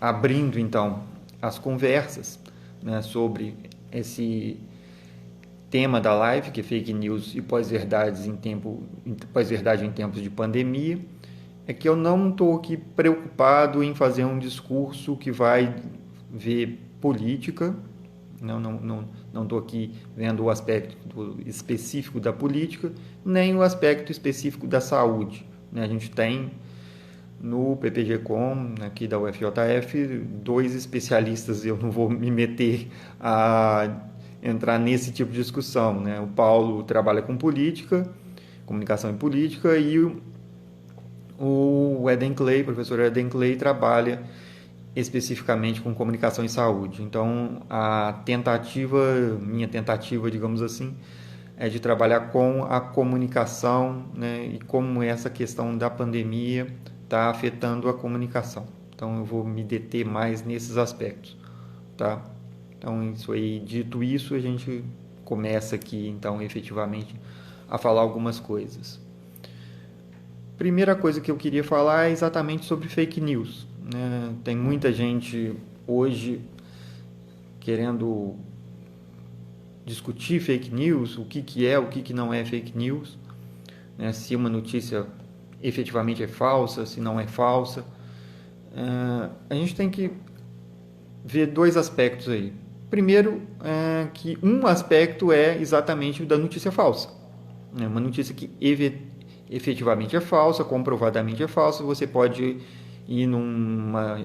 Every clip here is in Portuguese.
abrindo então as conversas, né, sobre esse tema da live, que é fake news e pós-verdade em tempos de pandemia, é que eu não estou aqui preocupado em fazer um discurso que vai ver política. Não estou aqui vendo o aspecto específico da política, nem o aspecto específico da saúde. A gente tem no PPG-Com, aqui da UFJF, 2 especialistas. Eu não vou me meter a entrar nesse tipo de discussão. O Paulo trabalha com política, comunicação e política, e o Eden Clay, o professor Eden Clay, trabalha especificamente com comunicação e saúde. Então, minha tentativa, digamos assim, é de trabalhar com a comunicação, e como essa questão da pandemia está afetando a comunicação. Então, eu vou me deter mais nesses aspectos, tá? Então, dito isso, a gente começa aqui, então, efetivamente, a falar algumas coisas. Primeira coisa que eu queria falar é exatamente sobre fake news. Tem muita gente hoje querendo discutir fake news, o que é, o que não é fake news, se uma notícia efetivamente é falsa, se não é falsa. A gente tem que ver 2 aspectos aí. Primeiro, que um aspecto é exatamente o da notícia falsa. Uma notícia que efetivamente é falsa, comprovadamente é falsa, você pode ir numa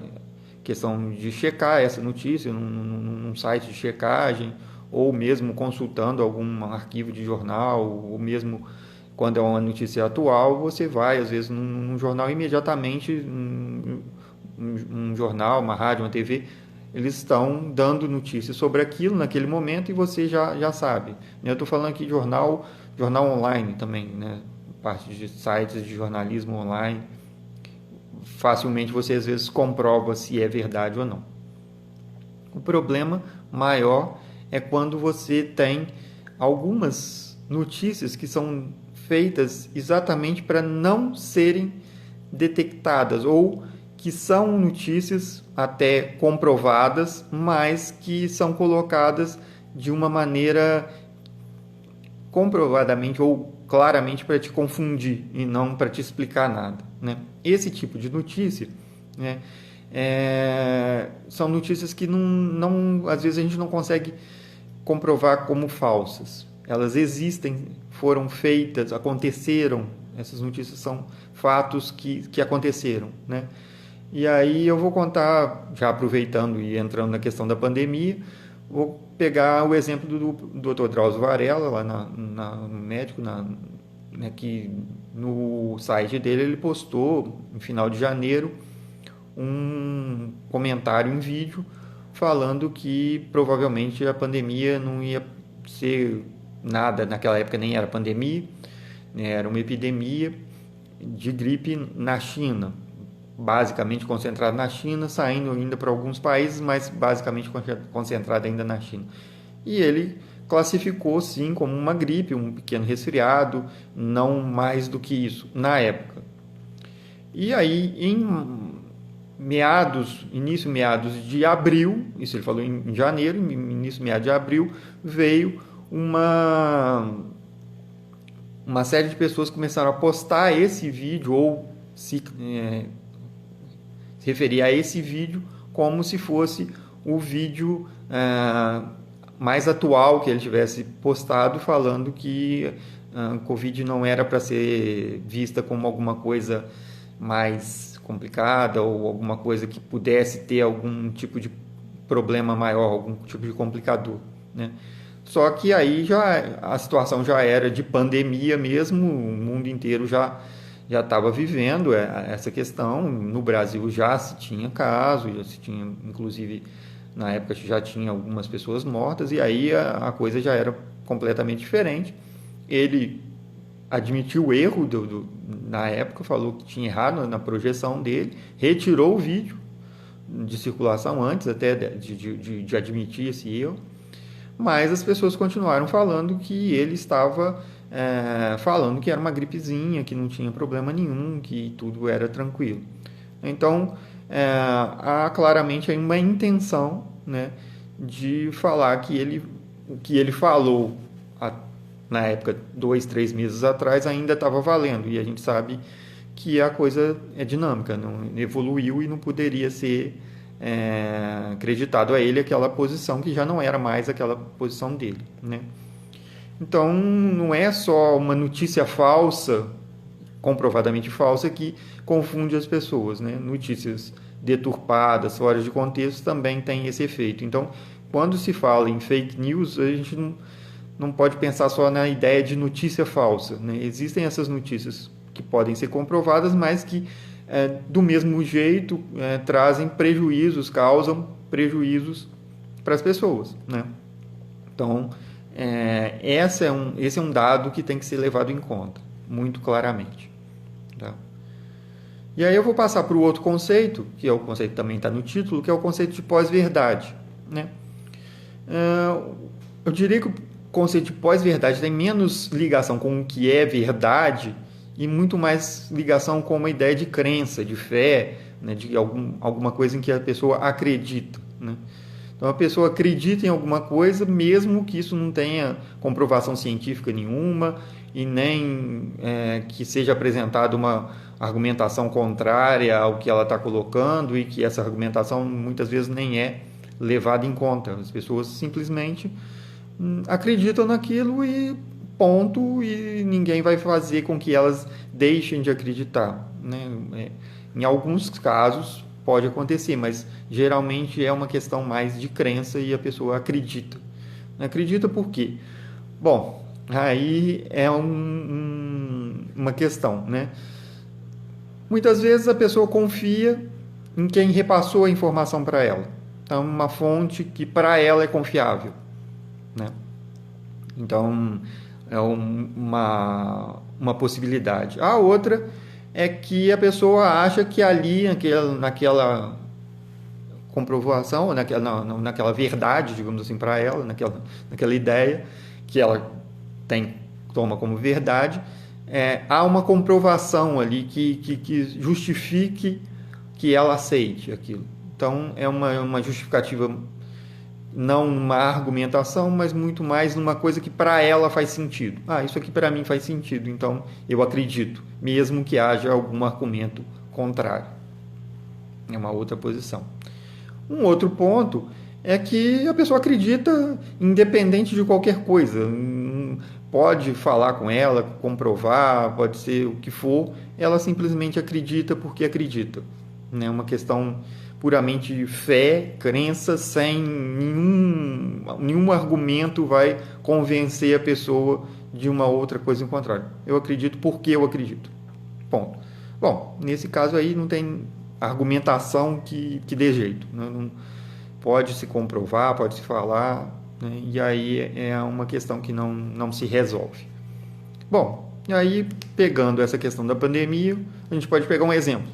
questão de checar essa notícia num site de checagem, ou mesmo consultando algum arquivo de jornal, ou mesmo quando é uma notícia atual, você vai às vezes num jornal imediatamente, um jornal, uma rádio, uma TV, eles estão dando notícias sobre aquilo naquele momento e você já sabe. Eu estou falando aqui de jornal online também, parte de sites de jornalismo online. Facilmente você às vezes comprova se é verdade ou não. O problema maior é quando você tem algumas notícias que são feitas exatamente para não serem detectadas, ou que são notícias até comprovadas, mas que são colocadas de uma maneira comprovadamente ou claramente para te confundir e não para te explicar nada. Esse tipo de notícia, são notícias que às vezes a gente não consegue comprovar como falsas. Elas existem, foram feitas, aconteceram. Essas notícias são fatos que aconteceram. E aí eu vou contar, já aproveitando e entrando na questão da pandemia, vou pegar o exemplo do Dr. Drauzio Varela, lá no médico, que no site dele ele postou, no final de janeiro, um comentário em vídeo falando que provavelmente a pandemia não ia ser nada, naquela época nem era pandemia, era uma epidemia de gripe na China, basicamente concentrada na China, saindo ainda para alguns países, mas basicamente concentrada ainda na China. E ele classificou sim como uma gripe, um pequeno resfriado, não mais do que isso, na época. E aí, início meados de abril, isso ele falou em janeiro, início meados de abril, veio uma série de pessoas começaram a postar esse vídeo ou se referir a esse vídeo como se fosse o vídeo mais atual que ele tivesse postado, falando que a Covid não era para ser vista como alguma coisa mais complicada ou alguma coisa que pudesse ter algum tipo de problema maior, algum tipo de complicador. Só que aí a situação já era de pandemia mesmo, o mundo inteiro já estava vivendo essa questão. No Brasil já se tinha caso, já se tinha, inclusive, na época já tinha algumas pessoas mortas, e aí a coisa já era completamente diferente. Ele admitiu o erro na época, falou que tinha errado na projeção dele, retirou o vídeo de circulação antes até de admitir esse erro, mas as pessoas continuaram falando que ele estava falando que era uma gripezinha, que não tinha problema nenhum, que tudo era tranquilo. Então, há claramente aí uma intenção, né, de falar que o que ele falou na época, 2, 3 meses atrás, ainda estava valendo. E a gente sabe que a coisa é dinâmica, não evoluiu e não poderia ser acreditado a ele aquela posição que já não era mais aquela posição dele, né? Então, não é só uma notícia falsa, comprovadamente falsa, que confunde as pessoas, né? Notícias deturpadas, fora de contexto, também tem esse efeito. Então, quando se fala em fake news, a gente não pode pensar só na ideia de notícia falsa, né? Existem essas notícias que podem ser comprovadas, mas que, do mesmo jeito, trazem prejuízos, causam prejuízos para as pessoas, né? Então, esse é um dado que tem que ser levado em conta, muito claramente. Tá? E aí eu vou passar para o outro conceito, que é o conceito que também está no título, que é o conceito de pós-verdade. Né? Eu diria que o conceito de pós-verdade tem menos ligação com o que é verdade e muito mais ligação com uma ideia de crença, de fé, né? De alguma coisa em que a pessoa acredita. Né? Então a pessoa acredita em alguma coisa, mesmo que isso não tenha comprovação científica nenhuma e nem que seja apresentada uma argumentação contrária ao que ela está colocando e que essa argumentação muitas vezes nem é levada em conta. As pessoas simplesmente acreditam naquilo e ponto, e ninguém vai fazer com que elas deixem de acreditar. Né? Em alguns casos pode acontecer, mas geralmente é uma questão mais de crença e a pessoa acredita. Acredita por quê? Bom, aí é uma questão, né? Muitas vezes a pessoa confia em quem repassou a informação para ela. Então, uma fonte que para ela é confiável, né? Então, é uma possibilidade. A outra é que a pessoa acha que ali, naquela comprovação, naquela verdade, digamos assim, para ela, naquela ideia que ela toma como verdade, há uma comprovação ali que justifique que ela aceite aquilo. Então, é uma justificativa, não uma argumentação, mas muito mais numa coisa que para ela faz sentido. Isso aqui para mim faz sentido, então eu acredito, mesmo que haja algum argumento contrário. É uma outra posição. Um outro ponto é que a pessoa acredita independente de qualquer coisa. Pode falar com ela, comprovar, pode ser o que for, ela simplesmente acredita porque acredita. É uma questão puramente de fé, crença, sem nenhum argumento vai convencer a pessoa de uma outra coisa em contrário. Eu acredito porque eu acredito. Ponto. Bom, nesse caso aí não tem argumentação que dê jeito. Né? Não pode se comprovar, pode se falar, né? E aí é uma questão que não se resolve. Bom, e aí pegando essa questão da pandemia, a gente pode pegar um exemplo.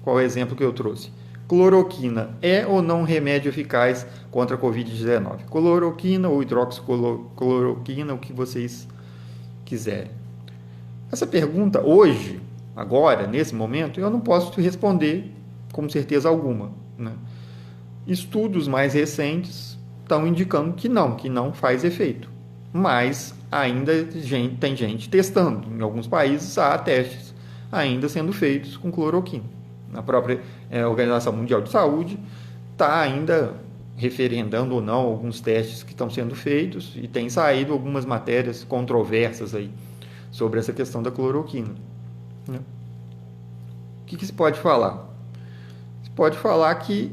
Qual é o exemplo que eu trouxe? Cloroquina é ou não remédio eficaz contra a Covid-19? Cloroquina ou hidroxicloroquina, o que vocês quiserem. Essa pergunta, hoje, agora, nesse momento, eu não posso te responder com certeza alguma. Né? Estudos mais recentes estão indicando que não faz efeito. Mas ainda tem gente testando. Em alguns países há testes ainda sendo feitos com cloroquina. A própria Organização Mundial de Saúde está ainda referendando ou não alguns testes que estão sendo feitos e tem saído algumas matérias controversas aí sobre essa questão da cloroquina. Né? O que se pode falar? Se pode falar que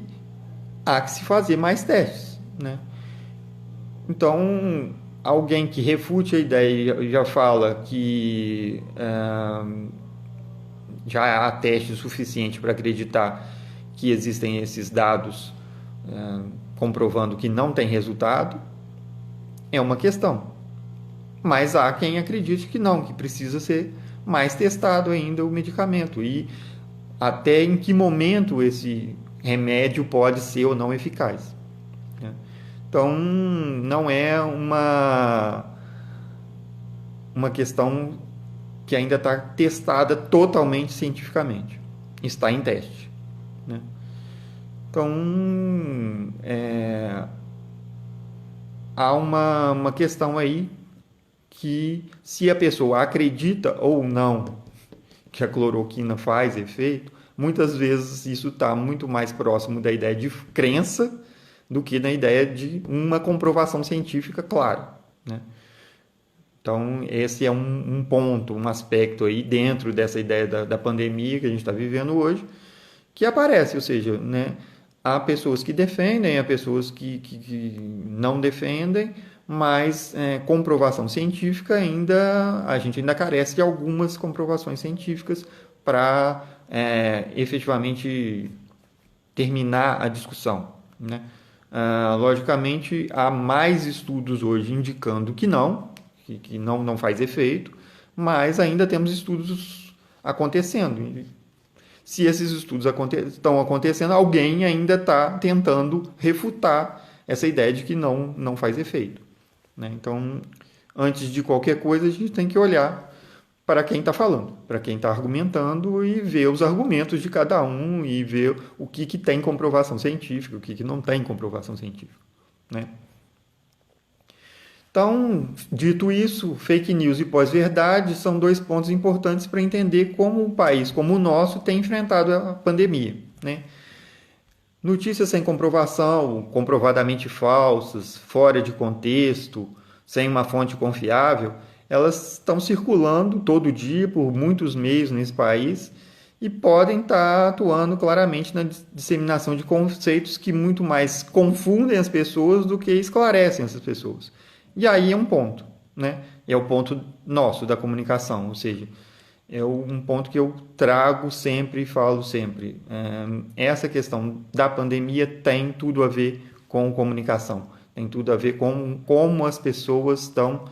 há que se fazer mais testes. Né? Então, alguém que refute a ideia e já fala que já há teste suficiente para acreditar que existem esses dados comprovando que não tem resultado, é uma questão. Mas há quem acredite que não, que precisa ser mais testado ainda o medicamento e até em que momento esse remédio pode ser ou não eficaz. Então, não é uma questão que ainda está testada totalmente cientificamente. Está em teste. Né? Então, há uma questão aí que, se a pessoa acredita ou não que a cloroquina faz efeito, muitas vezes isso está muito mais próximo da ideia de crença do que da ideia de uma comprovação científica clara, né? Então, esse é um ponto, um aspecto aí dentro dessa ideia da pandemia que a gente está vivendo hoje, que aparece, ou seja, né, há pessoas que defendem, há pessoas que não defendem, mas comprovação científica a gente ainda carece de algumas comprovações científicas para efetivamente terminar a discussão, né? Logicamente, há mais estudos hoje indicando que não faz efeito, mas ainda temos estudos acontecendo. Se esses estudos estão acontecendo, alguém ainda está tentando refutar essa ideia de que não faz efeito, né? Então, antes de qualquer coisa, a gente tem que olhar para quem está falando, para quem está argumentando e ver os argumentos de cada um e ver o que tem comprovação científica, o que não tem comprovação científica, né? Então, dito isso, fake news e pós-verdade são dois pontos importantes para entender como um país como o nosso tem enfrentado a pandemia, né? Notícias sem comprovação, comprovadamente falsas, fora de contexto, sem uma fonte confiável, elas estão circulando todo dia por muitos meios nesse país e podem estar atuando claramente na disseminação de conceitos que muito mais confundem as pessoas do que esclarecem essas pessoas. E aí é um ponto, né? É o ponto nosso da comunicação, ou seja, é um ponto que eu trago sempre e falo sempre. Essa questão da pandemia tem tudo a ver com comunicação, tem tudo a ver com como as pessoas estão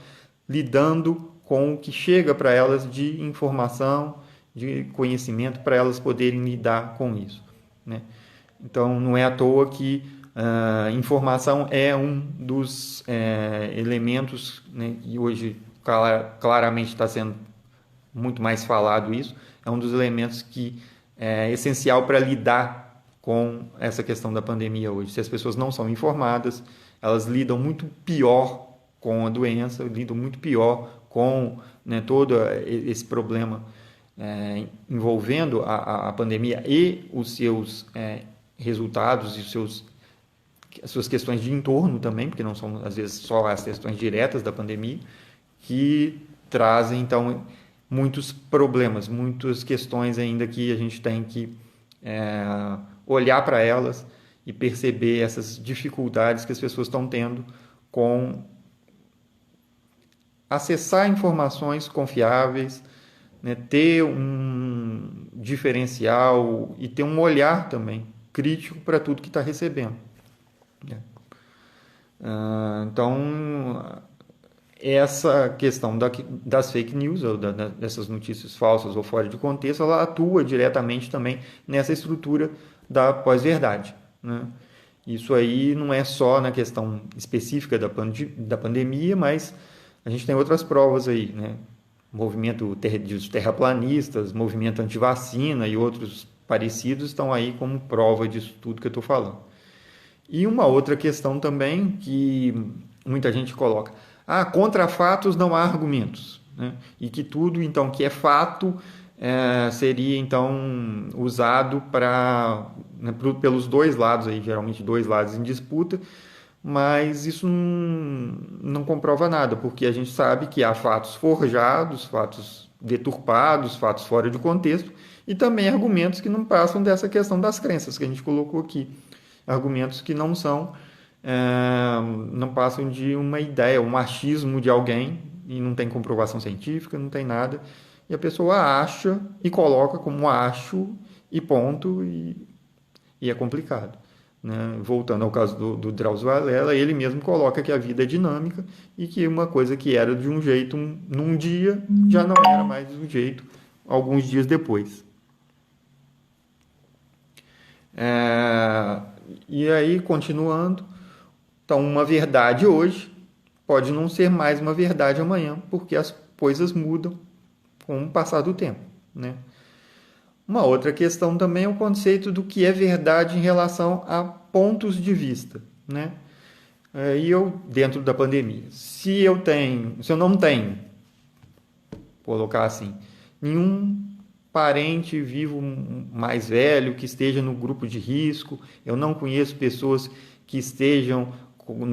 lidando com o que chega para elas de informação, de conhecimento, para elas poderem lidar com isso, né? Então, não é à toa que informação é um dos elementos, né, que hoje claramente está sendo muito mais falado isso, é um dos elementos que é essencial para lidar com essa questão da pandemia hoje. Se as pessoas não são informadas, elas lidam muito pior com a doença, lidam muito pior com, né, todo esse problema envolvendo a pandemia e os seus resultados e as suas questões de entorno também, porque não são, às vezes, só as questões diretas da pandemia, que trazem, então, muitos problemas, muitas questões ainda que a gente tem que olhar para elas e perceber essas dificuldades que as pessoas estão tendo com acessar informações confiáveis, né, ter um diferencial e ter um olhar também crítico para tudo que está recebendo, né? Então, essa questão das fake news, ou dessas notícias falsas ou fora de contexto, ela atua diretamente também nessa estrutura da pós-verdade, né? Isso aí não é só na questão específica da pandemia, mas a gente tem outras provas aí, né? Movimento dos terraplanistas, movimento antivacina e outros parecidos estão aí como prova disso tudo que eu estou falando. E uma outra questão também que muita gente coloca: contra fatos não há argumentos, né? E que tudo, então, que é fato seria, então, usado né, pelos dois lados, aí, geralmente dois lados em disputa, mas isso não comprova nada, porque a gente sabe que há fatos forjados, fatos deturpados, fatos fora de contexto, e também argumentos que não passam dessa questão das crenças que a gente colocou aqui. Argumentos que não passam de uma ideia, um achismo de alguém, e não tem comprovação científica, não tem nada, e a pessoa acha e coloca como acho e ponto, e é complicado, né? Voltando ao caso do Drauzio Varela, ele mesmo coloca que a vida é dinâmica e que uma coisa que era de um jeito num dia já não era mais de um jeito alguns dias depois. E aí, continuando, então, uma verdade hoje pode não ser mais uma verdade amanhã, porque as coisas mudam com o passar do tempo, né? Uma outra questão também é o conceito do que é verdade em relação a pontos de vista, né? E eu, dentro da pandemia, se eu não tenho, colocar assim, nenhum parente vivo mais velho que esteja no grupo de risco, eu não conheço pessoas que estejam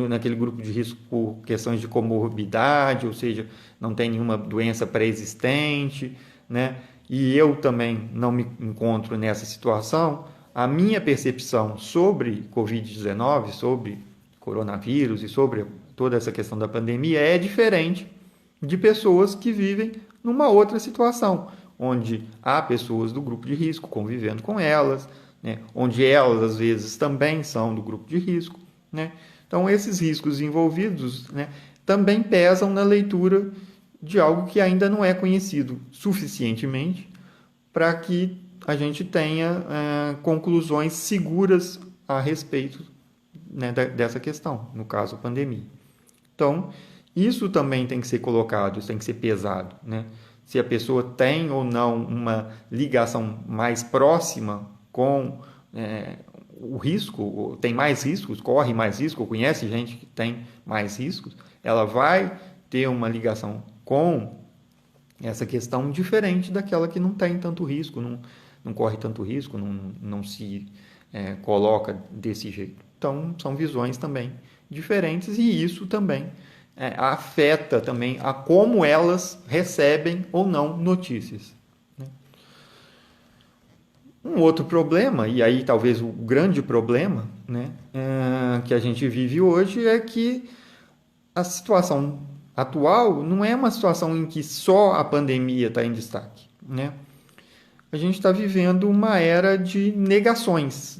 naquele grupo de risco por questões de comorbidade, ou seja, não tem nenhuma doença pré-existente, né? E eu também não me encontro nessa situação, a minha percepção sobre Covid-19, sobre coronavírus e sobre toda essa questão da pandemia é diferente de pessoas que vivem numa outra situação, onde há pessoas do grupo de risco convivendo com elas, né? Onde elas às vezes também são do grupo de risco, né? Então esses riscos envolvidos, né, também pesam na leitura de algo que ainda não é conhecido suficientemente para que a gente tenha conclusões seguras a respeito, né, dessa questão, no caso, a pandemia. Então, isso também tem que ser colocado, isso tem que ser pesado, né? Se a pessoa tem ou não uma ligação mais próxima com o risco, tem mais riscos, corre mais risco, conhece gente que tem mais riscos, ela vai ter uma ligação com essa questão diferente daquela que não tem tanto risco, não corre tanto risco, não se coloca desse jeito. Então, são visões também diferentes e isso também afeta também a como elas recebem ou não notícias. Um outro problema, e aí talvez o grande problema, né, que a gente vive hoje é que a situação atual não é uma situação em que só a pandemia está em destaque, né? A gente está vivendo uma era de negações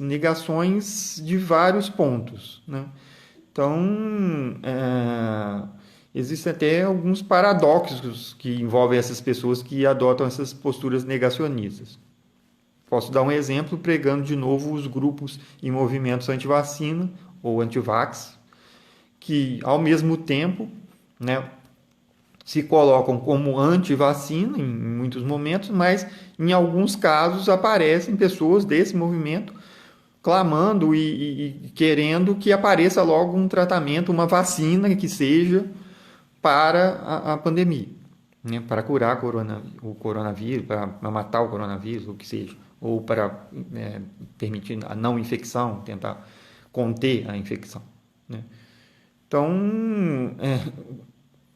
de vários pontos, né? Então, existem até alguns paradoxos que envolvem essas pessoas que adotam essas posturas negacionistas. Posso dar um exemplo pregando de novo os grupos e movimentos anti-vacina ou anti-vax, que ao mesmo tempo, né, se colocam como anti-vacina em muitos momentos, mas em alguns casos aparecem pessoas desse movimento clamando e querendo que apareça logo um tratamento, uma vacina que seja para a pandemia, né, para curar o coronavírus, para matar o coronavírus, o que seja, ou para permitir a não infecção, tentar conter a infecção, né? Então,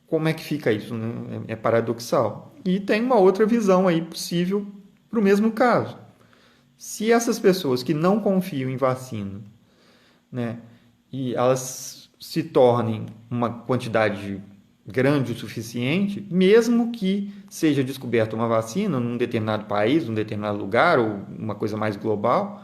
como é que fica isso, né? É paradoxal. E tem uma outra visão aí possível para o mesmo caso. Se essas pessoas que não confiam em vacina, né, e elas se tornem uma quantidade grande o suficiente, mesmo que seja descoberta uma vacina num determinado país, num determinado lugar, ou uma coisa mais global,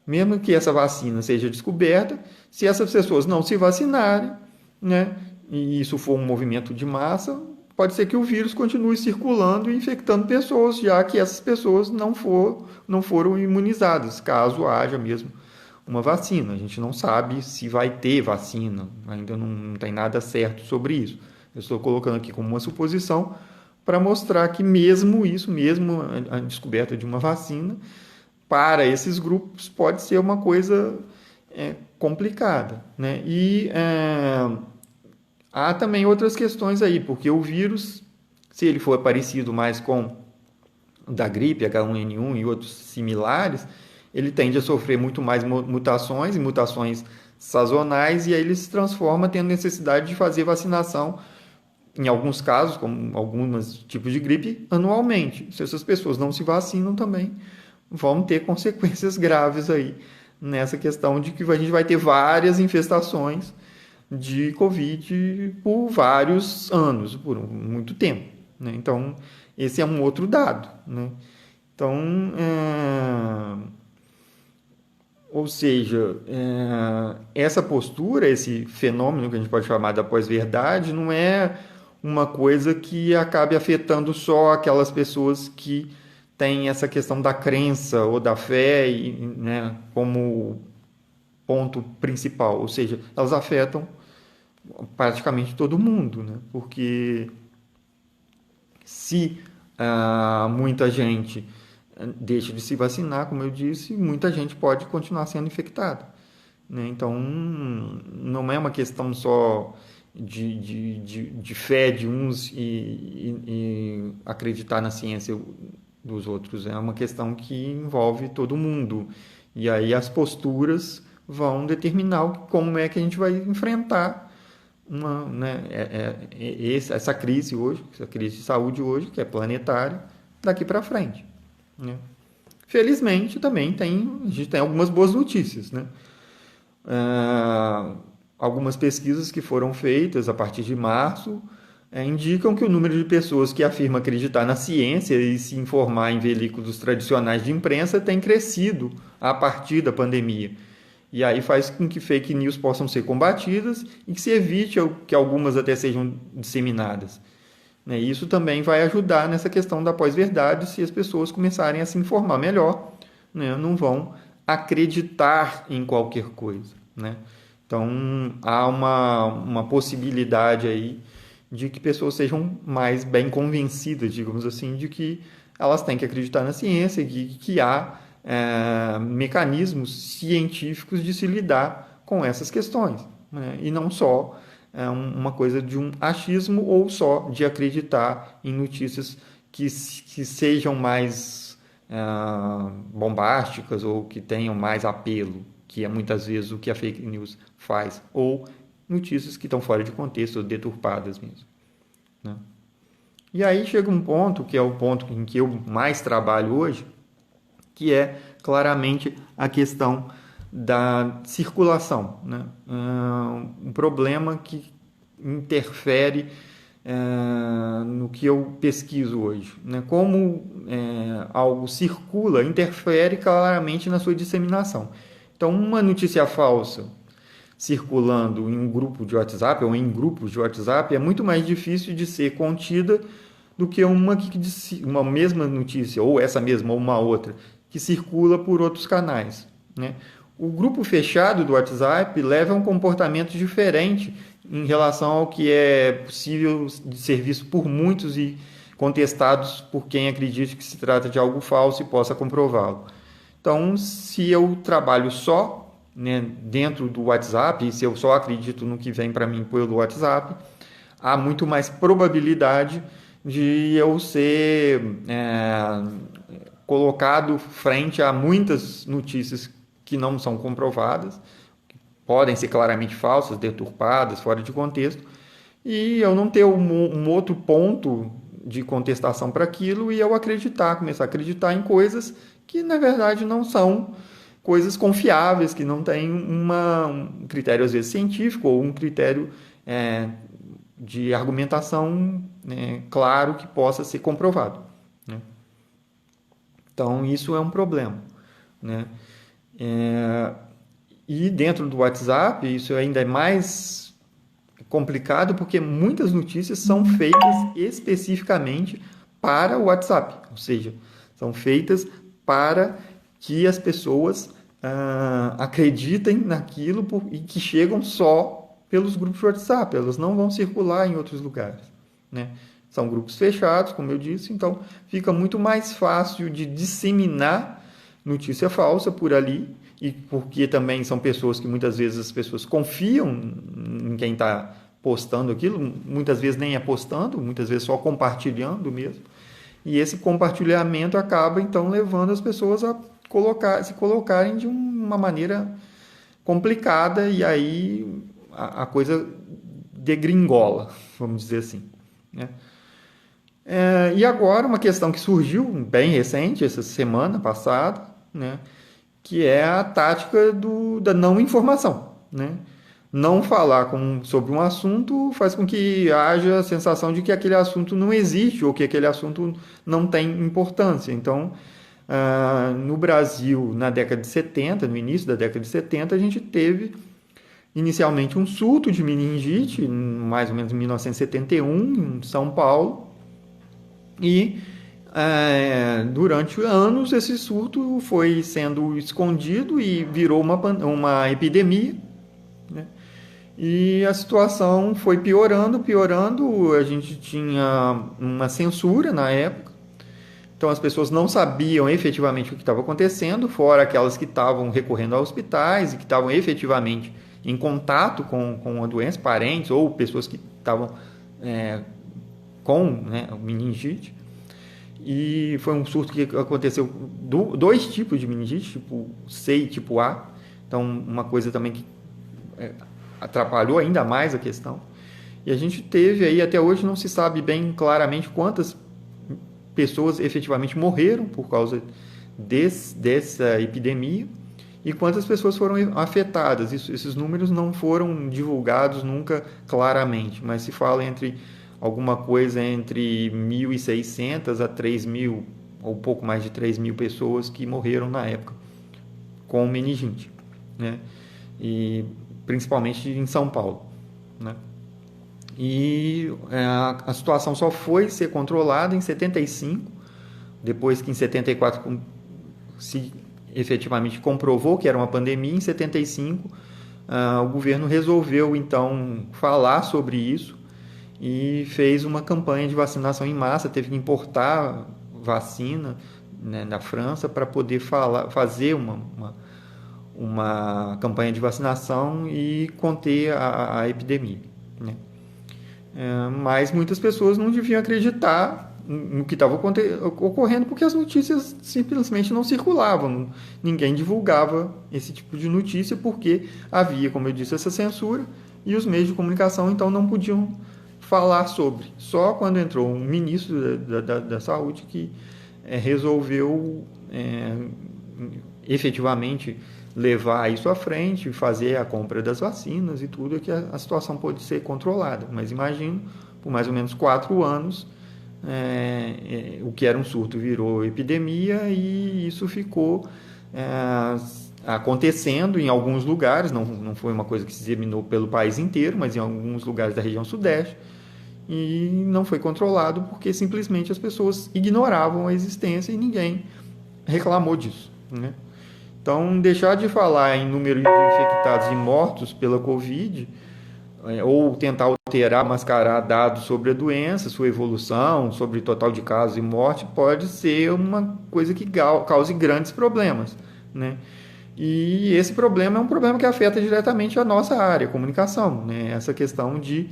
mesmo que essa vacina seja descoberta, se essas pessoas não se vacinarem, né, e isso for um movimento de massa, pode ser que o vírus continue circulando e infectando pessoas, já que essas pessoas não foram imunizadas, caso haja mesmo uma vacina. A gente não sabe se vai ter vacina, ainda não tem nada certo sobre isso. Eu estou colocando aqui como uma suposição para mostrar que mesmo isso, mesmo a descoberta de uma vacina, para esses grupos pode ser uma coisa complicada, né? E há também outras questões aí, porque o vírus, se ele for parecido mais com o da gripe, H1N1 e outros similares, ele tende a sofrer muito mais mutações e mutações sazonais, e aí ele se transforma tendo necessidade de fazer vacinação, em alguns casos, como alguns tipos de gripe, anualmente. Se essas pessoas não se vacinam também, vão ter consequências graves aí nessa questão de que a gente vai ter várias infestações de Covid por vários anos, por muito tempo, né? Então, esse é um outro dado, né? Então, ou seja, essa postura, esse fenômeno que a gente pode chamar da pós-verdade, não é uma coisa que acabe afetando só aquelas pessoas que têm essa questão da crença ou da fé, né, como ponto principal, ou seja, elas afetam praticamente todo mundo, né? Porque se muita gente deixa de se vacinar, como eu disse, muita gente pode continuar sendo infectada, né? Então, não é uma questão só de fé de uns e acreditar na ciência dos outros. É uma questão que envolve todo mundo. E aí as posturas vão determinar como é que a gente vai enfrentar essa crise hoje, essa crise de saúde hoje, que é planetária, daqui para frente, né? Felizmente também a gente tem algumas boas notícias, né? Algumas pesquisas que foram feitas a partir de março indicam que o número de pessoas que afirmam acreditar na ciência e se informar em veículos tradicionais de imprensa tem crescido a partir da pandemia. E aí faz com que fake news possam ser combatidas e que se evite que algumas até sejam disseminadas. E isso também vai ajudar nessa questão da pós-verdade se as pessoas começarem a se informar melhor, né? Não vão acreditar em qualquer coisa, né? Então, há uma possibilidade aí de que pessoas sejam mais bem convencidas, digamos assim, de que elas têm que acreditar na ciência e que há mecanismos científicos de se lidar com essas questões, né? E não só uma coisa de um achismo ou só de acreditar em notícias que sejam mais bombásticas ou que tenham mais apelo, que é muitas vezes o que a fake news faz, ou notícias que estão fora de contexto, ou deturpadas mesmo, né? E aí chega um ponto, que é o ponto em que eu mais trabalho hoje, que é claramente a questão da circulação, né? Um problema que interfere no que eu pesquiso hoje, né? Como algo circula, interfere claramente na sua disseminação. Então, uma notícia falsa circulando em um grupo de WhatsApp ou em grupos de WhatsApp é muito mais difícil de ser contida do que uma mesma notícia, ou essa mesma ou uma outra, que circula por outros canais, né? O grupo fechado do WhatsApp leva a um comportamento diferente em relação ao que é possível de ser visto por muitos e contestados por quem acredita que se trata de algo falso e possa comprová-lo. Então, se eu trabalho só, né, dentro do WhatsApp, e se eu só acredito no que vem para mim pelo WhatsApp, há muito mais probabilidade de eu ser colocado frente a muitas notícias que não são comprovadas, que podem ser claramente falsas, deturpadas, fora de contexto, e eu não ter um outro ponto de contestação para aquilo e eu começar a acreditar em coisas que, na verdade, não são coisas confiáveis, que não têm um critério, às vezes, científico ou um critério de argumentação, né, claro, que possa ser comprovado, né? Então, isso é um problema, né? E dentro do WhatsApp, isso ainda é mais complicado, porque muitas notícias são feitas especificamente para o WhatsApp, ou seja, são feitas para que as pessoas acreditem naquilo e que chegam só pelos grupos de WhatsApp, elas não vão circular em outros lugares, né? São grupos fechados, como eu disse, então fica muito mais fácil de disseminar notícia falsa por ali, e porque também são pessoas que muitas vezes as pessoas confiam em quem está postando aquilo, muitas vezes nem é postando, muitas vezes só compartilhando mesmo, e esse compartilhamento acaba então levando as pessoas a se colocarem de uma maneira complicada, e aí a coisa degringola, vamos dizer assim, né? E agora uma questão que surgiu bem recente, essa semana passada, né, que é a tática da não informação, né? Não falar sobre um assunto faz com que haja a sensação de que aquele assunto não existe ou que aquele assunto não tem importância. Então, no Brasil, na década de 70, no início da década de 70, a gente teve inicialmente um surto de meningite, mais ou menos em 1971, em São Paulo, e durante anos esse surto foi sendo escondido e virou uma epidemia, né? E a situação foi piorando, a gente tinha uma censura na época, Então as pessoas não sabiam efetivamente o que estava acontecendo, fora aquelas que estavam recorrendo a hospitais e que estavam efetivamente em contato com a doença, parentes ou pessoas que estavam com, né, meningite. E foi um surto que aconteceu dois tipos de meningite, tipo C e tipo A. Então uma coisa também que atrapalhou ainda mais a questão. E a gente teve aí, até hoje não se sabe bem claramente quantas pessoas efetivamente morreram por causa dessa epidemia e quantas pessoas foram afetadas. Esses números não foram divulgados nunca claramente, mas se fala entre alguma coisa entre 1.600 a 3.000, ou pouco mais de 3.000 pessoas que morreram na época com meningite, né? E principalmente em São Paulo, né? E a situação só foi ser controlada em 75, depois que em 74 se efetivamente comprovou que era uma pandemia. Em 75 o governo resolveu então falar sobre isso e fez uma campanha de vacinação em massa, teve que importar vacina, né, da França para poder fazer uma campanha de vacinação e conter a epidemia, né? Mas muitas pessoas não deviam acreditar no que estava ocorrendo porque as notícias simplesmente não circulavam, ninguém divulgava esse tipo de notícia porque havia, como eu disse, essa censura e os meios de comunicação então não podiam falar sobre. Só quando entrou um ministro da saúde que resolveu efetivamente levar isso à frente, fazer a compra das vacinas e tudo, é que a situação pode ser controlada. Mas imagino, por mais ou menos 4 anos, o que era um surto virou epidemia e isso ficou acontecendo em alguns lugares, não foi uma coisa que se disseminou pelo país inteiro, mas em alguns lugares da região sudeste, e não foi controlado porque simplesmente as pessoas ignoravam a existência e ninguém reclamou disso, né? Então, deixar de falar em número de infectados e mortos pela Covid, ou tentar alterar, mascarar dados sobre a doença, sua evolução, sobre o total de casos e morte, pode ser uma coisa que cause grandes problemas, né? E esse problema é um problema que afeta diretamente a nossa área, a comunicação, né? Essa questão de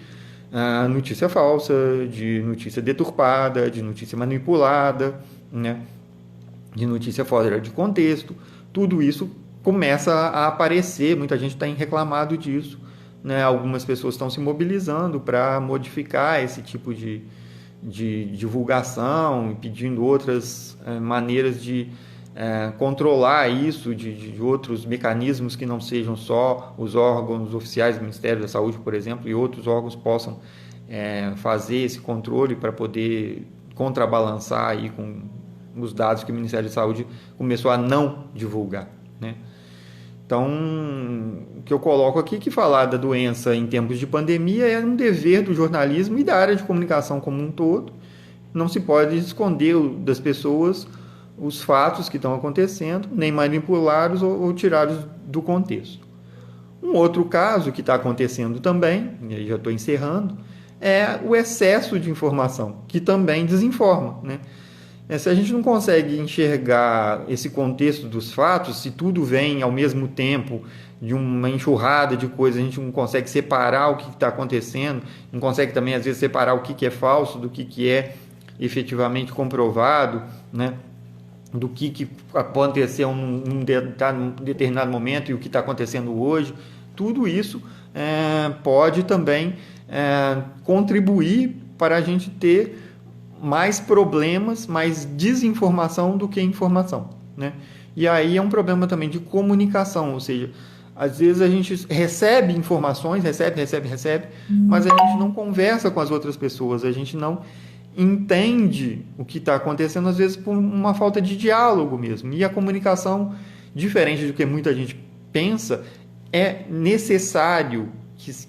notícia falsa, de notícia deturpada, de notícia manipulada, né? De notícia fora de contexto. Tudo isso começa a aparecer, muita gente tem reclamado disso, né? Algumas pessoas estão se mobilizando para modificar esse tipo de divulgação e pedindo outras maneiras de controlar isso, de outros mecanismos que não sejam só os órgãos oficiais do Ministério da Saúde, por exemplo, e outros órgãos possam fazer esse controle para poder contrabalançar aí com os dados que o Ministério da Saúde começou a não divulgar, né? Então, o que eu coloco aqui é que falar da doença em tempos de pandemia é um dever do jornalismo e da área de comunicação como um todo. Não se pode esconder das pessoas os fatos que estão acontecendo, nem manipulá-los ou tirá-los do contexto. Um outro caso que está acontecendo também, e aí já estou encerrando, é o excesso de informação, que também desinforma, né? Se a gente não consegue enxergar esse contexto dos fatos, se tudo vem ao mesmo tempo de uma enxurrada de coisas, a gente não consegue separar o que está acontecendo, não consegue também, às vezes, separar o que é falso do que é efetivamente comprovado, né? Do que aconteceu num determinado momento e o que está acontecendo hoje. Tudo isso pode também contribuir para a gente ter mais problemas, mais desinformação do que informação, né? E aí é um problema também de comunicação, ou seja, às vezes a gente recebe informações, recebe, mas a gente não conversa com as outras pessoas, a gente não entende o que está acontecendo, às vezes por uma falta de diálogo mesmo. E a comunicação, diferente do que muita gente pensa, é necessário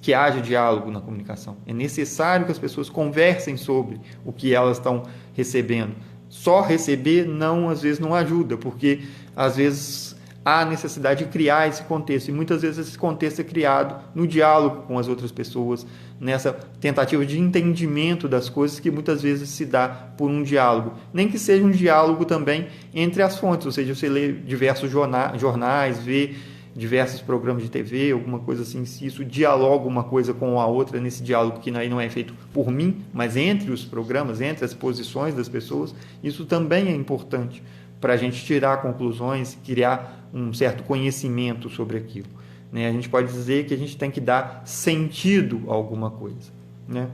que haja diálogo na comunicação. É necessário que as pessoas conversem sobre o que elas estão recebendo. Só receber, às vezes, não ajuda, porque, às vezes, há necessidade de criar esse contexto, e muitas vezes esse contexto é criado no diálogo com as outras pessoas, nessa tentativa de entendimento das coisas que muitas vezes se dá por um diálogo, nem que seja um diálogo também entre as fontes, ou seja, você lê diversos jornais, vê diversos programas de TV, alguma coisa assim, se isso dialoga uma coisa com a outra nesse diálogo que aí não é feito por mim, mas entre os programas, entre as posições das pessoas, isso também é importante para a gente tirar conclusões, criar um certo conhecimento sobre aquilo. Né? A gente pode dizer que a gente tem que dar sentido a alguma coisa. Né?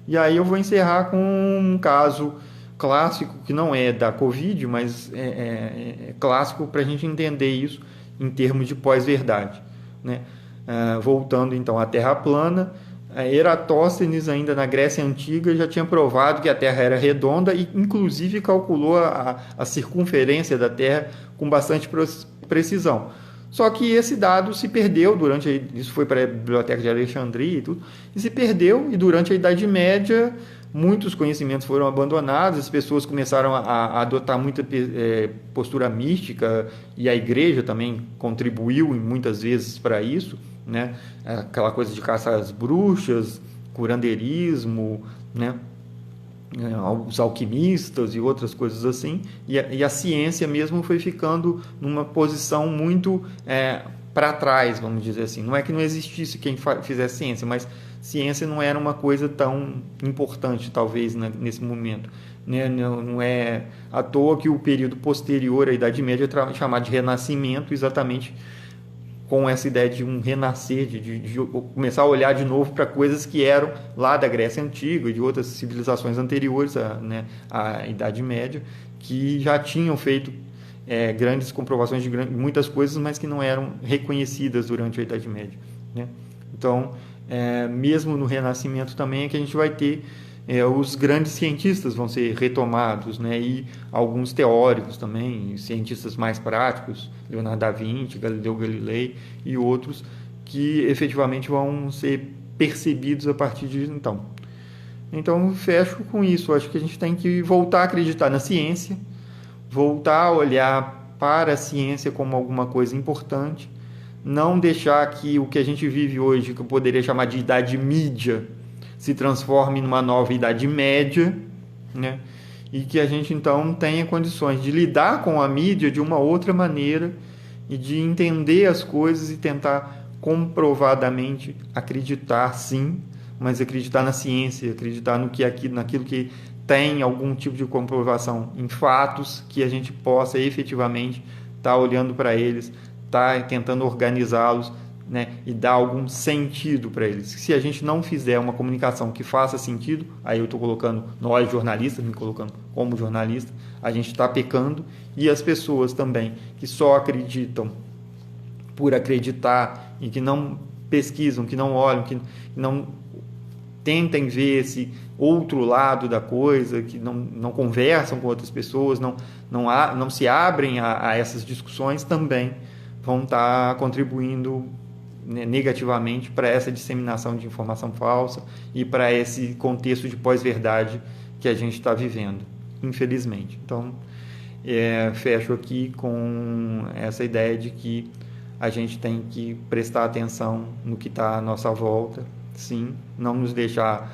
E aí eu vou encerrar com um caso clássico, que não é da Covid, mas é clássico para a gente entender isso em termos de pós-verdade. Né? Voltando então à Terra plana, Eratóstenes, ainda na Grécia Antiga, já tinha provado que a Terra era redonda e, inclusive, calculou a circunferência da Terra com bastante precisão. Só que esse dado se perdeu isso foi para a Biblioteca de Alexandria e tudo, e se perdeu, e durante a Idade Média muitos conhecimentos foram abandonados, as pessoas começaram a adotar muita postura mística, e a igreja também contribuiu muitas vezes para isso, né? Aquela coisa de caça às bruxas, curandeirismo, né? Os alquimistas e outras coisas assim, e a ciência mesmo foi ficando numa posição muito para trás, vamos dizer assim. Não é que não existisse quem fizesse ciência, mas ciência não era uma coisa tão importante, talvez, nesse momento. Né? Não é à toa que o período posterior à Idade Média é chamado de Renascimento, exatamente com essa ideia de um renascer, de começar a olhar de novo para coisas que eram lá da Grécia Antiga e de outras civilizações anteriores à Idade Média, que já tinham feito grandes comprovações de muitas coisas, mas que não eram reconhecidas durante a Idade Média. Né? Então, mesmo no Renascimento também é que a gente vai ter os grandes cientistas vão ser retomados, né? E alguns teóricos também, cientistas mais práticos, Leonardo da Vinci, Galileu Galilei e outros, que efetivamente vão ser percebidos a partir de então. Então, fecho com isso. Acho que a gente tem que voltar a acreditar na ciência, voltar a olhar para a ciência como alguma coisa importante, não deixar que o que a gente vive hoje, que eu poderia chamar de idade mídia, se transforme numa nova idade média, né? E que a gente então tenha condições de lidar com a mídia de uma outra maneira e de entender as coisas e tentar comprovadamente acreditar, sim, mas acreditar na ciência, acreditar naquilo que tem algum tipo de comprovação em fatos, que a gente possa efetivamente estar olhando para eles, estar tentando organizá-los, né, e dar algum sentido para eles. Se a gente não fizer uma comunicação que faça sentido, aí eu estou colocando nós jornalistas, me colocando como jornalista, a gente está pecando, e as pessoas também que só acreditam por acreditar e que não pesquisam, que não olham, que não tentem ver esse outro lado da coisa, que não conversam com outras pessoas, não se abrem a essas discussões, também vão estar contribuindo negativamente para essa disseminação de informação falsa e para esse contexto de pós-verdade que a gente está vivendo, infelizmente. Então, fecho aqui com essa ideia de que a gente tem que prestar atenção no que está à nossa volta, sim, não nos deixar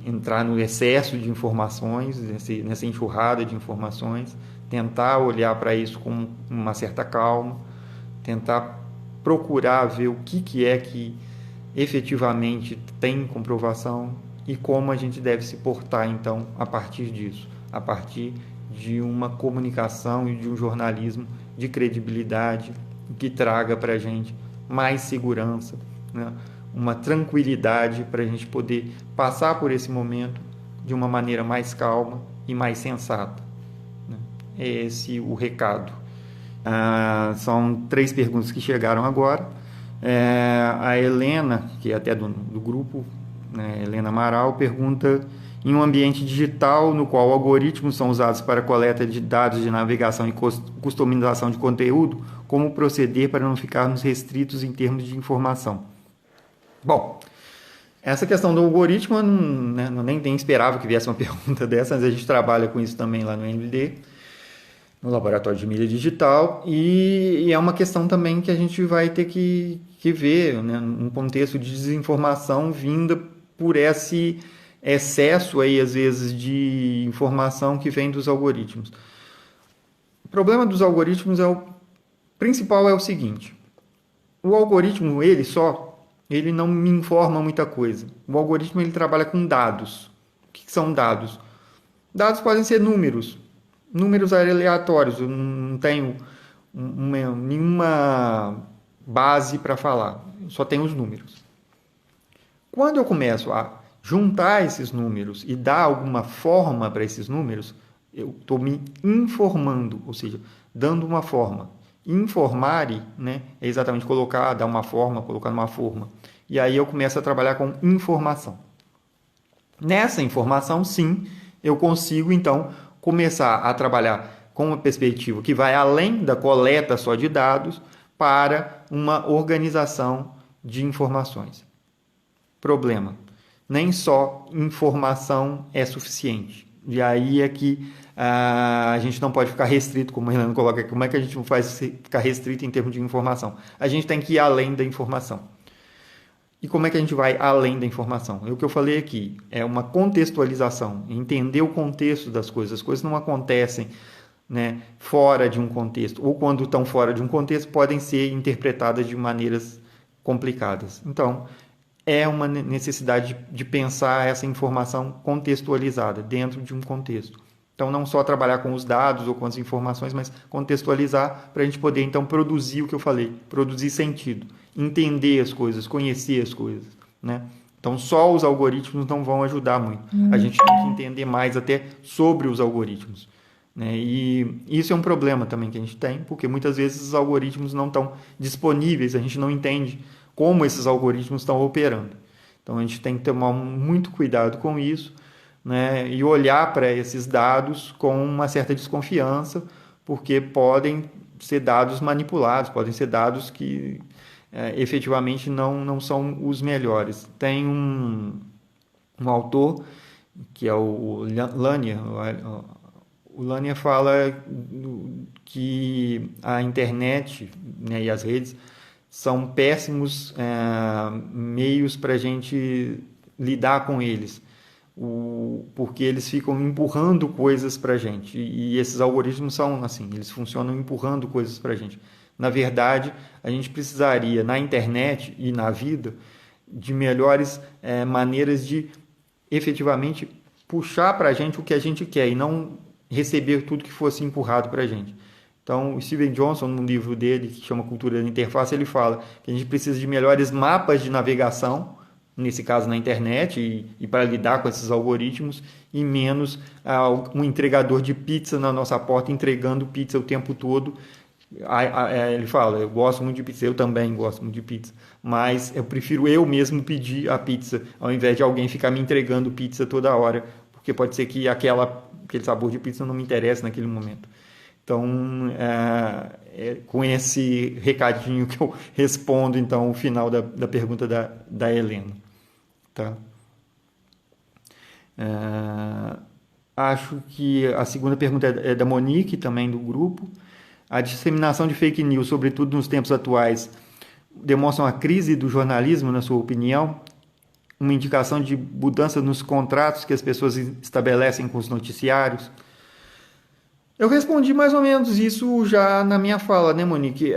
entrar no excesso de informações, nessa enxurrada de informações, tentar olhar para isso com uma certa calma, tentar procurar ver o que é que efetivamente tem comprovação e como a gente deve se portar, então, a partir disso, a partir de uma comunicação e de um jornalismo de credibilidade que traga para a gente mais segurança, né? Uma tranquilidade para a gente poder passar por esse momento de uma maneira mais calma e mais sensata. Né? É esse o recado. São 3 perguntas que chegaram agora. A Helena, que é até do grupo, né, Helena Amaral, pergunta: em um ambiente digital no qual algoritmos são usados para coleta de dados de navegação e customização de conteúdo, como proceder para não ficarmos restritos em termos de informação? Bom, essa questão do algoritmo, eu nem esperava que viesse uma pergunta dessa, mas a gente trabalha com isso também lá no NLD. no laboratório de mídia digital, e é uma questão também que a gente vai ter que ver, né, um contexto de desinformação vinda por esse excesso aí, às vezes, de informação que vem dos algoritmos. O problema dos algoritmos principal é o seguinte: o algoritmo, ele não me informa muita coisa. O algoritmo, ele trabalha com dados. O que são dados? Dados podem ser números aleatórios. Eu não tenho nenhuma base para falar, só tenho os números. Quando eu começo a juntar esses números e dar alguma forma para esses números, eu estou me informando, ou seja, dando uma forma. Informare, né, é exatamente colocar, dar uma forma, colocar numa forma. E aí eu começo a trabalhar com informação. Nessa informação, sim, eu consigo então começar a trabalhar com uma perspectiva que vai além da coleta só de dados para uma organização de informações. Problema: nem só informação é suficiente. E aí é que a gente não pode ficar restrito, como a Helena coloca aqui. Como é que a gente faz ficar restrito em termos de informação? A gente tem que ir além da informação. E como é que a gente vai além da informação? É o que eu falei aqui, é uma contextualização, entender o contexto das coisas. As coisas não acontecem, né, fora de um contexto, ou quando estão fora de um contexto, podem ser interpretadas de maneiras complicadas. Então, é uma necessidade de pensar essa informação contextualizada, dentro de um contexto. Então, não só trabalhar com os dados ou com as informações, mas contextualizar para a gente poder, então, produzir o que eu falei, produzir sentido, entender as coisas, conhecer as coisas, né? Então, só os algoritmos não vão ajudar muito. A gente tem que entender mais até sobre os algoritmos, né? E isso é um problema também que a gente tem, porque muitas vezes os algoritmos não estão disponíveis, a gente não entende como esses algoritmos estão operando. Então, a gente tem que tomar muito cuidado com isso, né, e olhar para esses dados com uma certa desconfiança, porque podem ser dados manipulados, podem ser dados que efetivamente não são os melhores. Tem um autor, que é o Lanier. O Lanier fala que a internet, né, e as redes são péssimos meios para a gente lidar com eles, porque eles ficam empurrando coisas para a gente, e esses algoritmos são assim, eles funcionam empurrando coisas para a gente. Na verdade, a gente precisaria, na internet e na vida, de melhores maneiras de efetivamente puxar para a gente o que a gente quer e não receber tudo que fosse empurrado para a gente. Então, o Steven Johnson, no livro dele, que chama Cultura da Interface, ele fala que a gente precisa de melhores mapas de navegação, nesse caso na internet, e para lidar com esses algoritmos, e menos um entregador de pizza na nossa porta entregando pizza o tempo todo. Ele fala, eu gosto muito de pizza, eu também gosto muito de pizza, mas eu prefiro eu mesmo pedir a pizza, ao invés de alguém ficar me entregando pizza toda hora, porque pode ser que aquele sabor de pizza não me interesse naquele momento. Então, com esse recadinho que eu respondo, então, o final da pergunta da Helena. Tá? Acho que a segunda pergunta é da Monique, também do grupo. A disseminação de fake news, sobretudo nos tempos atuais, demonstra uma crise do jornalismo, na sua opinião? Uma indicação de mudança nos contratos que as pessoas estabelecem com os noticiários? Eu respondi mais ou menos isso já na minha fala, né, Monique?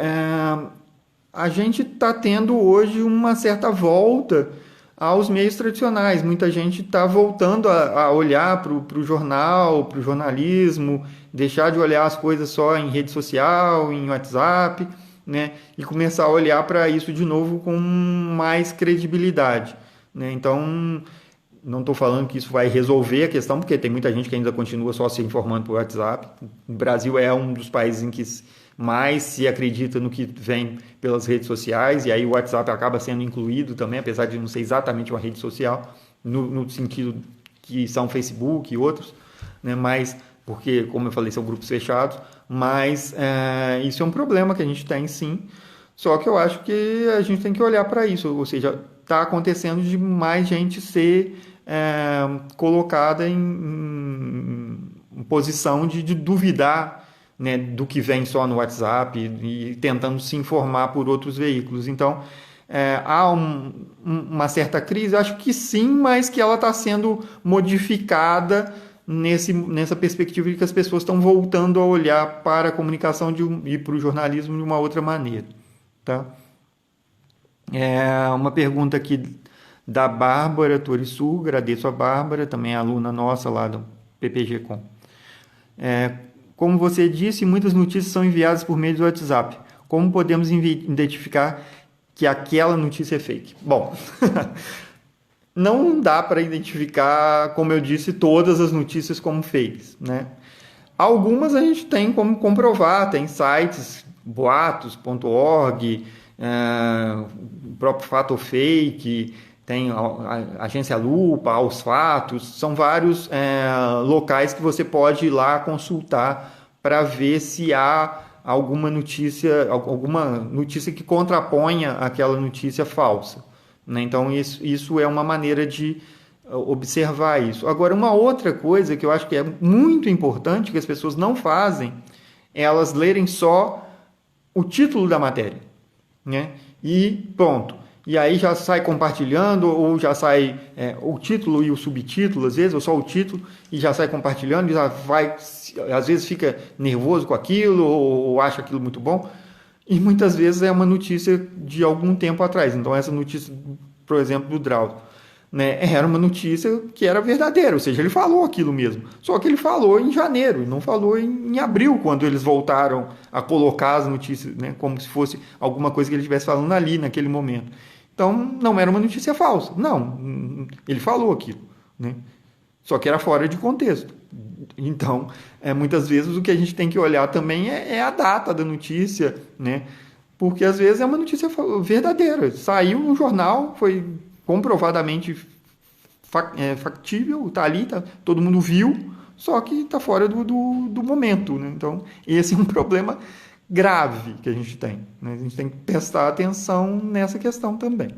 A gente está tendo hoje uma certa volta aos meios tradicionais. Muita gente está voltando a olhar para o jornal, para o jornalismo, deixar de olhar as coisas só em rede social, em WhatsApp, né? E começar a olhar para isso de novo com mais credibilidade, né? Então, não estou falando que isso vai resolver a questão, porque tem muita gente que ainda continua só se informando por WhatsApp. O Brasil é um dos países em que mais se acredita no que vem pelas redes sociais, e aí o WhatsApp acaba sendo incluído também, apesar de não ser exatamente uma rede social, no sentido que são Facebook e outros, né? Mas, porque, como eu falei, são grupos fechados, mas isso é um problema que a gente tem, sim. Só que eu acho que a gente tem que olhar para isso, ou seja, está acontecendo de mais gente ser colocada em posição de duvidar né, do que vem só no WhatsApp e tentando se informar por outros veículos. Então, há uma certa crise? Acho que sim, mas que ela está sendo modificada nessa perspectiva de que as pessoas estão voltando a olhar para a comunicação e para o jornalismo de uma outra maneira. Tá? Uma pergunta aqui da Bárbara Torissu, agradeço a Bárbara, também é aluna nossa lá do PPG-Com. Como você disse, muitas notícias são enviadas por meio do WhatsApp. Como podemos identificar que aquela notícia é fake? Bom, não dá para identificar, como eu disse, todas as notícias como fakes, né? Algumas a gente tem como comprovar, tem sites, boatos.org, o próprio Fato ou Fake, tem a agência Lupa, Aos Fatos, são vários locais que você pode ir lá consultar para ver se há alguma notícia que contraponha aquela notícia falsa, né? Então isso é uma maneira de observar isso. Agora, uma outra coisa que eu acho que é muito importante, que as pessoas não fazem, é elas lerem só o título da matéria, né? E pronto. E aí já sai compartilhando, ou já sai o título e o subtítulo, às vezes, ou só o título, e já sai compartilhando, e já vai, às vezes fica nervoso com aquilo, ou acha aquilo muito bom, e muitas vezes é uma notícia de algum tempo atrás. Então, essa notícia, por exemplo, do Drauzio, né, era uma notícia que era verdadeira, ou seja, ele falou aquilo mesmo, só que ele falou em janeiro, não falou em abril, quando eles voltaram a colocar as notícias, né, como se fosse alguma coisa que ele estivesse falando ali, naquele momento. Então, não era uma notícia falsa, não, ele falou aquilo, né, só que era fora de contexto. Então, muitas vezes o que a gente tem que olhar também é a data da notícia, né, porque às vezes é uma notícia verdadeira, saiu no jornal, foi comprovadamente factível, está ali, todo mundo viu, só que está fora do momento, né? Então, esse é um problema grave que a gente tem, né? A gente tem que prestar atenção nessa questão também,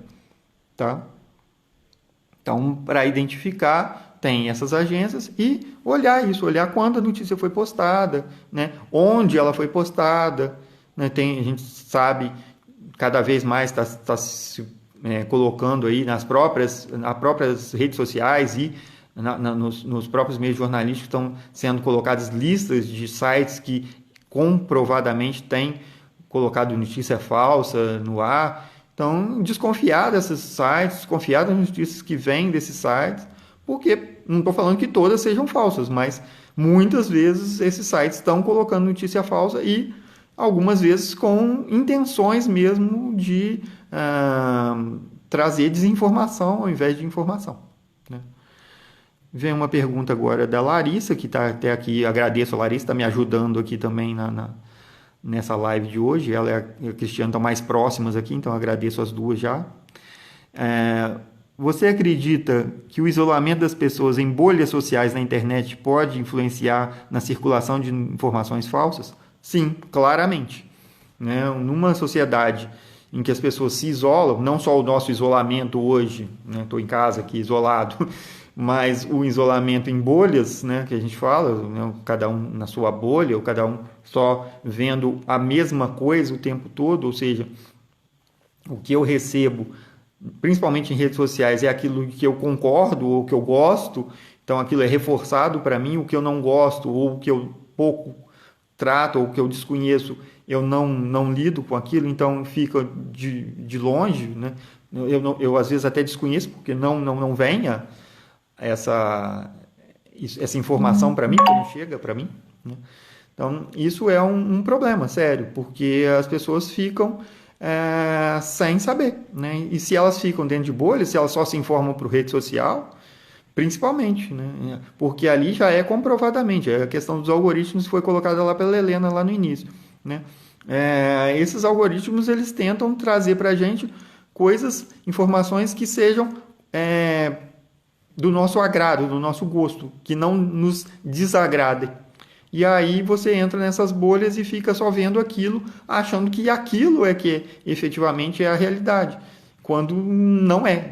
tá? Então, para identificar, tem essas agências e olhar isso, olhar quando a notícia foi postada, né? Onde ela foi postada, né? A gente sabe, cada vez mais está se colocando aí nas próprias redes sociais e nos próprios meios jornalísticos estão sendo colocadas listas de sites que comprovadamente têm colocado notícia falsa no ar. Então, desconfiar desses sites, desconfiar das notícias que vêm desses sites, porque não estou falando que todas sejam falsas, mas muitas vezes esses sites estão colocando notícia falsa e algumas vezes com intenções mesmo de trazer desinformação ao invés de informação, né? Vem uma pergunta agora da Larissa, que está até aqui, agradeço a Larissa, está me ajudando aqui também nessa live de hoje, ela e a Cristiane estão mais próximas aqui, então agradeço as duas já. Você acredita que o isolamento das pessoas em bolhas sociais na internet pode influenciar na circulação de informações falsas? Sim, claramente, né? Numa sociedade em que as pessoas se isolam, não só o nosso isolamento hoje, né? Estou em casa aqui isolado, mas o isolamento em bolhas, né? Que a gente fala, né? Cada um na sua bolha, ou cada um só vendo a mesma coisa o tempo todo, ou seja, o que eu recebo, principalmente em redes sociais, é aquilo que eu concordo ou que eu gosto, então aquilo é reforçado para mim, o que eu não gosto ou o que eu pouco trato ou que eu desconheço, eu não lido com aquilo, então fica de longe, né? Eu às vezes até desconheço porque não venha essa informação para mim, que não chega para mim, né? Então isso é um problema sério, porque as pessoas ficam sem saber, né? E se elas ficam dentro de bolha, se elas só se informam por rede social, principalmente, né? Porque ali já é comprovadamente, a questão dos algoritmos foi colocada lá pela Helena lá no início, né? Esses algoritmos eles tentam trazer para a gente coisas, informações que sejam do nosso agrado, do nosso gosto, que não nos desagradem. E aí você entra nessas bolhas e fica só vendo aquilo, achando que aquilo é que efetivamente é a realidade, quando não é,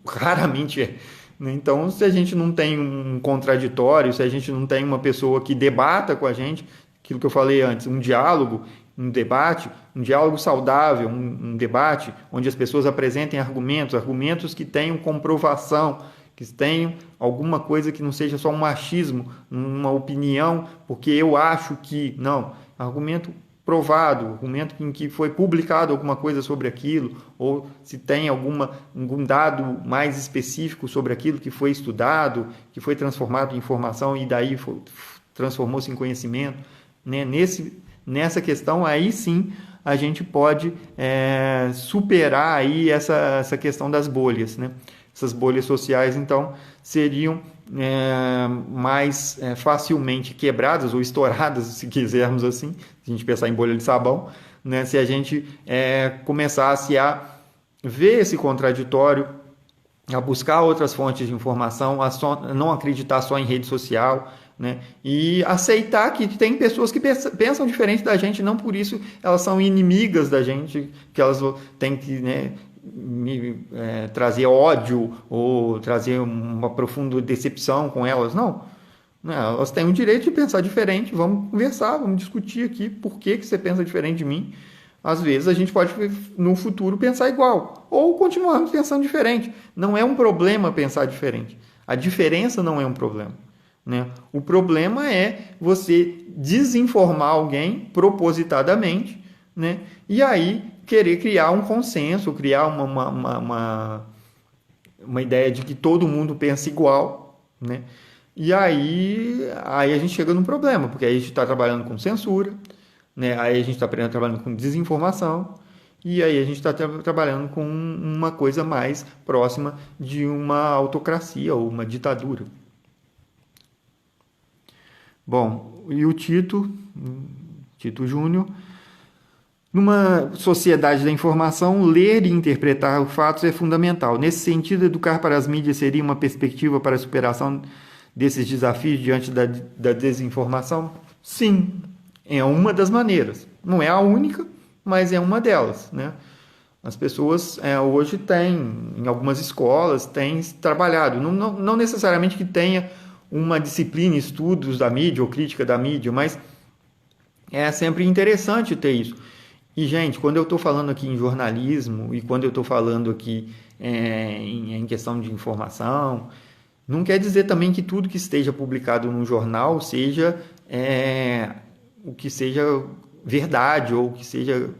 raramente é. Então, se a gente não tem um contraditório, se a gente não tem uma pessoa que debata com a gente, aquilo que eu falei antes, um diálogo, um debate, um diálogo saudável, um debate onde as pessoas apresentem argumentos que tenham comprovação, que tenham alguma coisa que não seja só um machismo, uma opinião, porque eu acho que, não, argumento provado, argumento em que foi publicado alguma coisa sobre aquilo, ou se tem algum dado mais específico sobre aquilo que foi estudado, que foi transformado em informação e daí transformou-se em conhecimento, né? Nessa questão, aí sim a gente pode superar aí essa questão das bolhas, né? Essas bolhas sociais, então, seriam mais facilmente quebradas ou estouradas, se quisermos assim, se a gente pensar em bolha de sabão, né? Se a gente começasse a ver esse contraditório, a buscar outras fontes de informação, a não acreditar só em rede social, né? E aceitar que tem pessoas que pensam diferente da gente, não por isso elas são inimigas da gente, que elas têm que, né, trazer ódio ou trazer uma profunda decepção com elas. Não, elas têm o direito de pensar diferente. Vamos conversar, vamos discutir aqui por que você pensa diferente de mim. Às vezes a gente pode no futuro pensar igual ou continuarmos pensando diferente. Não é um problema pensar diferente. A diferença não é um problema, né? O problema é você desinformar alguém propositadamente, né? E aí querer criar um consenso, criar uma ideia de que todo mundo pensa igual, né? E aí a gente chega num problema, porque aí a gente está trabalhando com censura, né? Aí a gente está trabalhando com desinformação, e aí a gente está trabalhando com uma coisa mais próxima de uma autocracia ou uma ditadura. Bom, e o Tito Júnior: numa sociedade da informação, ler e interpretar os fatos é fundamental. Nesse sentido, educar para as mídias seria uma perspectiva para a superação desses desafios diante da desinformação? Sim, é uma das maneiras. Não é a única, mas é uma delas, né? As pessoas hoje têm, em algumas escolas, têm trabalhado. Não necessariamente que tenha uma disciplina, estudos da mídia ou crítica da mídia, mas é sempre interessante ter isso. E, gente, quando eu estou falando aqui em jornalismo e quando eu estou falando aqui em questão de informação, não quer dizer também que tudo que esteja publicado num jornal seja o que seja verdade ou que seja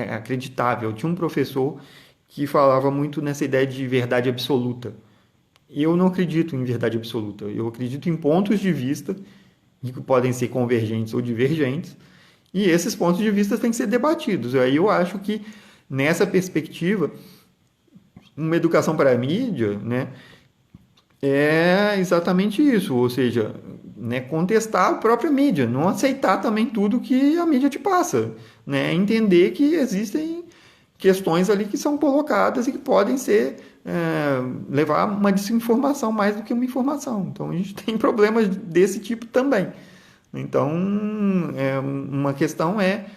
acreditável. Eu tinha um professor que falava muito nessa ideia de verdade absoluta. Eu não acredito em verdade absoluta. Eu acredito em pontos de vista que podem ser convergentes ou divergentes, e esses pontos de vista têm que ser debatidos. Aí eu acho que, nessa perspectiva, uma educação para a mídia, né, é exatamente isso, ou seja, né, contestar a própria mídia, não aceitar também tudo que a mídia te passa, né, entender que existem questões ali que são colocadas e que podem ser levar uma desinformação mais do que uma informação. Então a gente tem problemas desse tipo também. Então uma questão é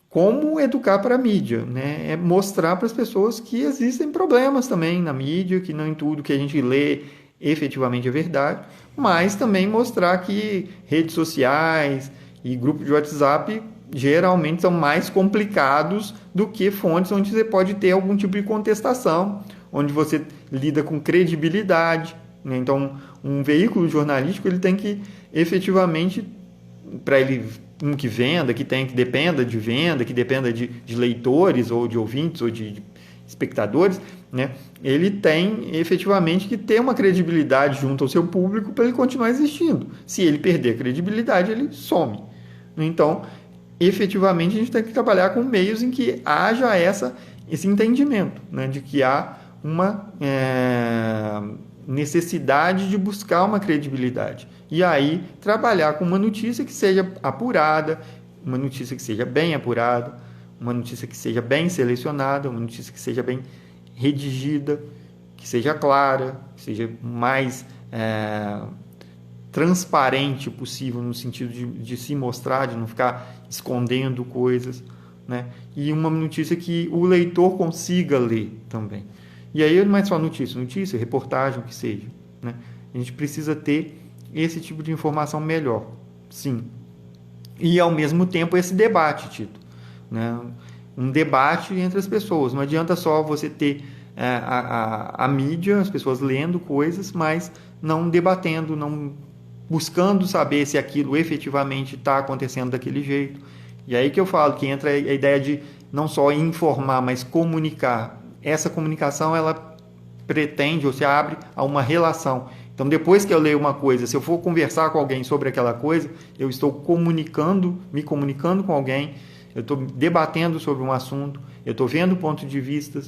como educar para a mídia, né? É mostrar para as pessoas que existem problemas também na mídia, que não em tudo que a gente lê efetivamente é verdade, mas também mostrar que redes sociais e grupos de WhatsApp geralmente são mais complicados do que fontes onde você pode ter algum tipo de contestação, onde você lida com credibilidade, né? Então, um veículo jornalístico ele tem que efetivamente, para ele que venda, que dependa de venda, que dependa de leitores ou de ouvintes ou de espectadores, né? Ele tem efetivamente que ter uma credibilidade junto ao seu público para ele continuar existindo. Se ele perder a credibilidade, ele some. Então, efetivamente, a gente tem que trabalhar com meios em que haja esse entendimento, né? De que há uma necessidade de buscar uma credibilidade. E aí, trabalhar com uma notícia que seja apurada, uma notícia que seja bem apurada, uma notícia que seja bem selecionada, uma notícia que seja bem redigida, que seja clara, que seja mais transparente possível, no sentido de se mostrar, de não ficar escondendo coisas, né? E uma notícia que o leitor consiga ler também. E aí não é só notícia, reportagem, o que seja, né? A gente precisa ter esse tipo de informação melhor, sim. e ao mesmo tempo esse debate, Tito, né? Um debate entre as pessoas. Não adianta só você ter a mídia, as pessoas lendo coisas, mas não debatendo, não buscando saber se aquilo efetivamente está acontecendo daquele jeito. E aí que eu falo que entra a ideia de não só informar, mas comunicar. Essa comunicação, ela pretende ou se abre a uma relação. Então, depois que eu leio uma coisa, se eu for conversar com alguém sobre aquela coisa, eu estou comunicando, me comunicando com alguém, eu estou debatendo sobre um assunto, eu estou vendo pontos de vista,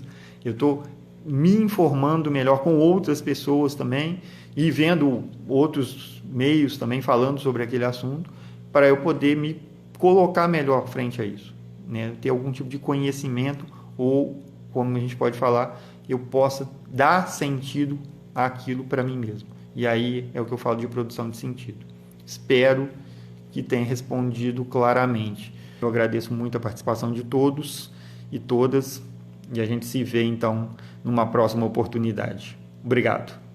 eu estou me informando melhor com outras pessoas também e vendo outros meios também falando sobre aquele assunto, para eu poder me colocar melhor frente a isso, né? Ter algum tipo de conhecimento ou, como a gente pode falar, eu possa dar sentido àquilo para mim mesmo. E aí é o que eu falo de produção de sentido. Espero que tenha respondido claramente. Eu agradeço muito a participação de todos e todas, e a gente se vê então numa próxima oportunidade. Obrigado.